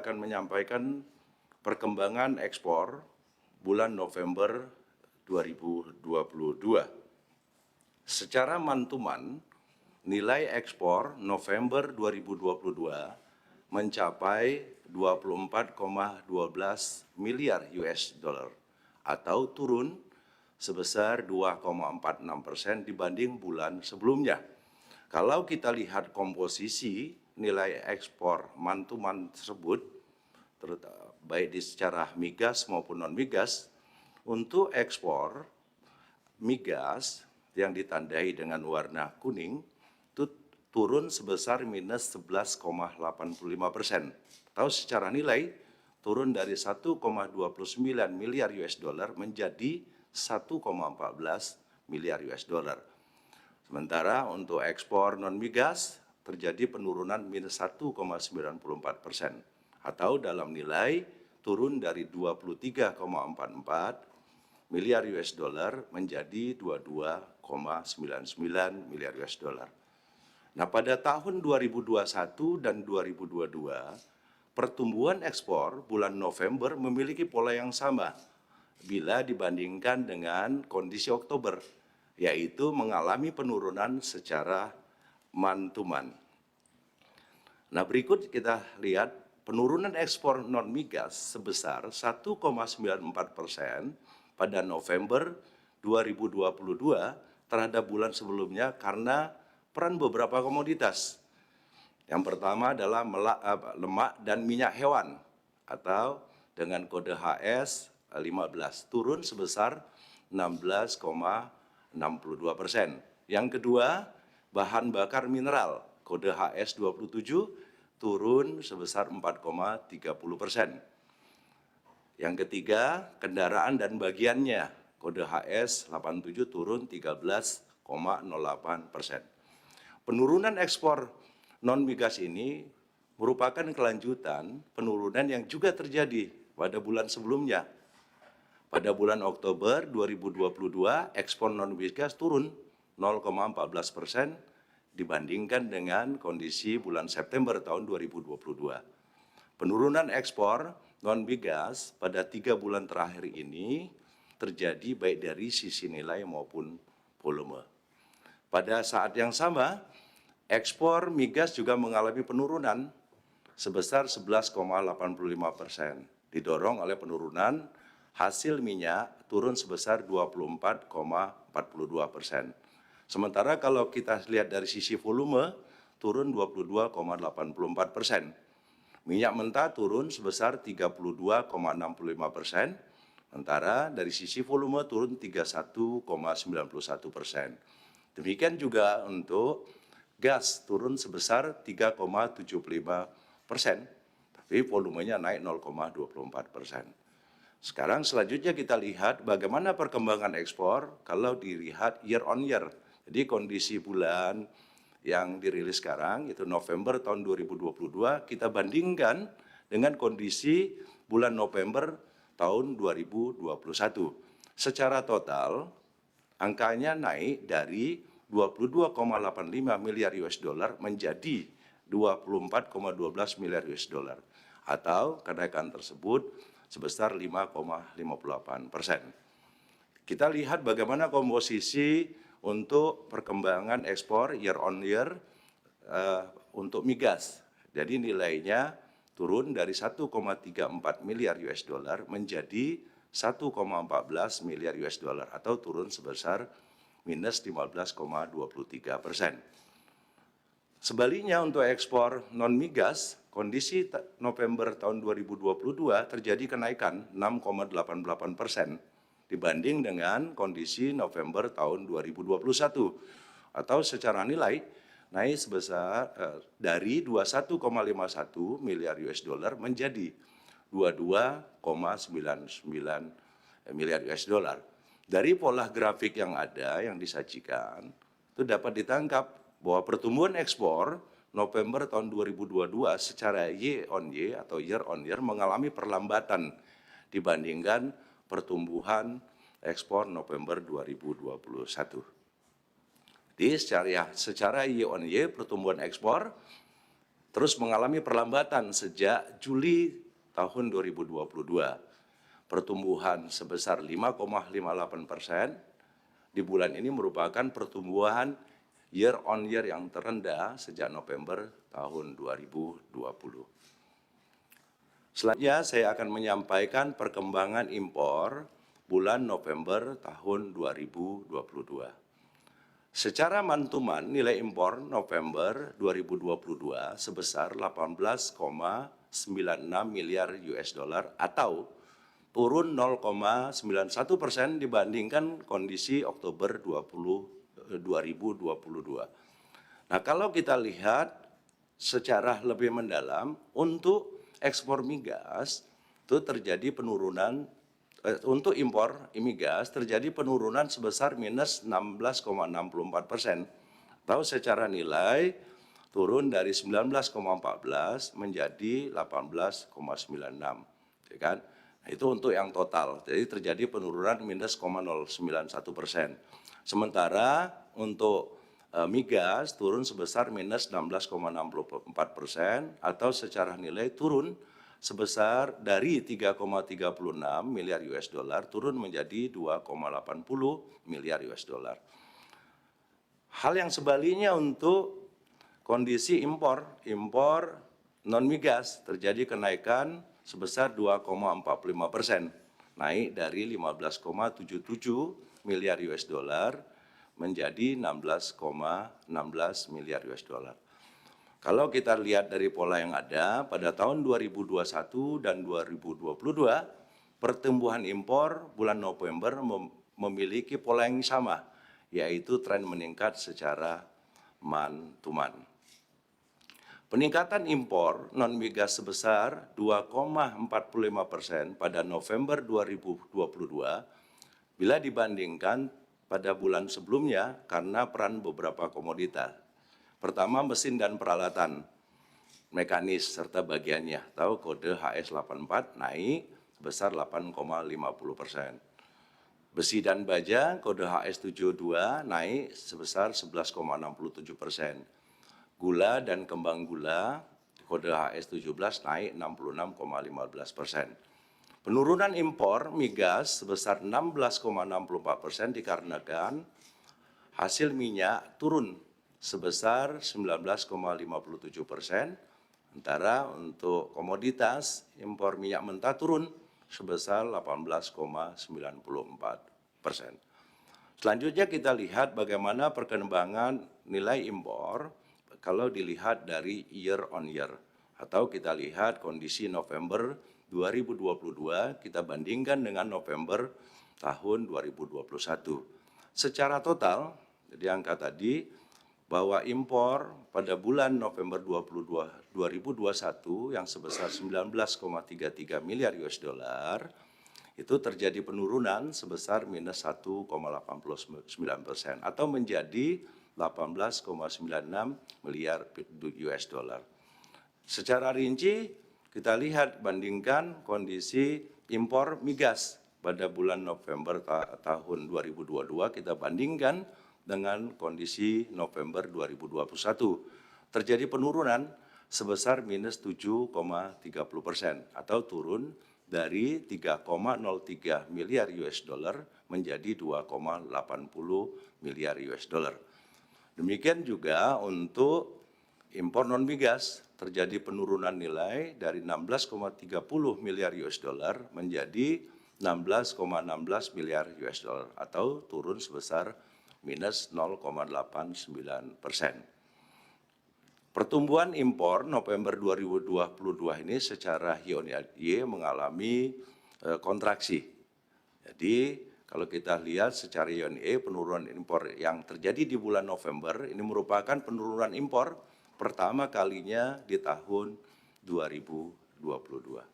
akan menyampaikan perkembangan ekspor bulan November 2022. Secara man-to-man, nilai ekspor November 2022 mencapai 24,12 miliar US dollar atau turun sebesar 2,46% dibanding bulan sebelumnya. Kalau kita lihat komposisi nilai ekspor man-to-man tersebut, baik secara migas maupun non-migas, untuk ekspor migas yang ditandai dengan warna kuning itu turun sebesar minus 11,85%. Atau secara nilai turun dari 1,29 miliar US dollar menjadi 1,14 miliar US dollar. Sementara untuk ekspor non-migas terjadi penurunan minus 1,94% atau dalam nilai turun dari 23,44 miliar US dollar menjadi 22,99 miliar US dollar. Nah, pada tahun 2021 dan 2022, pertumbuhan ekspor bulan November memiliki pola yang sama bila dibandingkan dengan kondisi Oktober, yaitu mengalami penurunan secara man-to-man. Nah, berikut kita lihat penurunan ekspor non-migas sebesar 1,94% pada November 2022 terhadap bulan sebelumnya karena peran beberapa komoditas. Yang pertama adalah lemak dan minyak hewan atau dengan kode HS 15 turun sebesar 16,62%. Yang kedua, bahan bakar mineral kode HS 27 turun sebesar 4,30%. Yang ketiga, kendaraan dan bagiannya kode HS 87 turun 13,08%. Penurunan ekspor non-migas ini merupakan kelanjutan penurunan yang juga terjadi pada bulan sebelumnya. Pada bulan Oktober 2022, ekspor non-migas turun 0,14% dibandingkan dengan kondisi bulan September tahun 2022. Penurunan ekspor non-migas pada 3 bulan terakhir ini terjadi baik dari sisi nilai maupun volume. Pada saat yang sama, ekspor migas juga mengalami penurunan sebesar 11,85%, didorong oleh penurunan hasil minyak turun sebesar 24,42%. Sementara kalau kita lihat dari sisi volume, turun 22,84%. Minyak mentah turun sebesar 32,65%, sementara dari sisi volume turun 31,91%. Demikian juga untuk gas turun sebesar 3,75%, tapi volumenya naik 0,24%. Sekarang selanjutnya kita lihat bagaimana perkembangan ekspor kalau dilihat year on year. Jadi kondisi bulan yang dirilis sekarang itu November tahun 2022 kita bandingkan dengan kondisi bulan November tahun 2021. Secara total angkanya naik dari 22,85 miliar US dollar menjadi 24,12 miliar US dollar atau kenaikan tersebut sebesar 5,58%. Kita lihat bagaimana komposisi untuk perkembangan ekspor year on year untuk migas. Jadi nilainya turun dari 1,34 miliar US dollar menjadi 1,14 miliar US dollar atau turun sebesar minus 15,23%. Sebaliknya untuk ekspor non-migas, kondisi November tahun 2022 terjadi kenaikan 6,88% dibanding dengan kondisi November tahun 2021 atau secara nilai naik sebesar dari 21,51 miliar US dollar menjadi 22,99 miliar US dollar. Dari pola grafik yang ada yang disajikan itu dapat ditangkap bahwa pertumbuhan ekspor November tahun 2022 secara Y on Y atau year on year mengalami perlambatan dibandingkan pertumbuhan ekspor November 2021. Jadi secara Y on Y pertumbuhan ekspor terus mengalami perlambatan sejak Juli tahun 2022. Pertumbuhan sebesar 5,58%, di bulan ini merupakan pertumbuhan year on year yang terendah sejak November tahun 2020. Selanjutnya saya akan menyampaikan perkembangan impor bulan November tahun 2022. Secara mantuman nilai impor November 2022 sebesar 18,96 miliar US dollar atau turun 0,91% dibandingkan kondisi Oktober 2022. Nah, kalau kita lihat secara lebih mendalam, untuk ekspor migas itu terjadi penurunan, untuk impor migas terjadi penurunan sebesar minus 16,64%, atau secara nilai turun dari 19,14 menjadi 18,96, ya kan? Nah, itu untuk yang total, jadi terjadi penurunan minus 0,091%. Sementara untuk migas turun sebesar minus 16,64% atau secara nilai turun sebesar dari 3,36 miliar US dollar turun menjadi 2,80 miliar US dollar. Hal yang sebaliknya untuk kondisi impor non migas terjadi kenaikan sebesar 2,45%, naik dari 15,77 miliar US dollar menjadi 16,16 miliar US dollar. Kalau kita lihat dari pola yang ada, pada tahun 2021 dan 2022, pertumbuhan impor bulan November memiliki pola yang sama, yaitu tren meningkat secara man-to-man. Peningkatan impor non-migas sebesar 2,45% pada November 2022 bila dibandingkan pada bulan sebelumnya karena peran beberapa komoditas. Pertama, mesin dan peralatan mekanis serta bagiannya, tahu kode HS84 naik sebesar 8,50%. Besi dan baja kode HS72 naik sebesar 11,67%. Gula dan kembang gula kode HS17 naik 66,15%. Penurunan impor migas sebesar 16,64% dikarenakan hasil minyak turun sebesar 19,57%, sementara untuk komoditas impor minyak mentah turun sebesar 18,94%. Selanjutnya kita lihat bagaimana perkembangan nilai impor kalau dilihat dari year on year, atau kita lihat kondisi November 2022 kita bandingkan dengan November tahun 2021. Secara total, jadi angka tadi bahwa impor pada bulan November 2021 yang sebesar 19,33 miliar US dollar itu terjadi penurunan sebesar minus 1,89% atau menjadi 18,96 miliar US dollar. Secara rinci kita lihat bandingkan kondisi impor migas pada bulan November tahun 2022 kita bandingkan dengan kondisi November 2021. Terjadi penurunan sebesar minus 7,30% atau turun dari 3,03 miliar US dollar menjadi 2,80 miliar US dollar. Demikian juga untuk impor non migas terjadi penurunan nilai dari 16,30 miliar US dollar menjadi 16,16 miliar US dollar atau turun sebesar minus 0,89%. Pertumbuhan impor November 2022 ini secara year mengalami kontraksi. Jadi kalau kita lihat secara year penurunan impor yang terjadi di bulan November ini merupakan penurunan impor pertama kalinya di tahun 2022.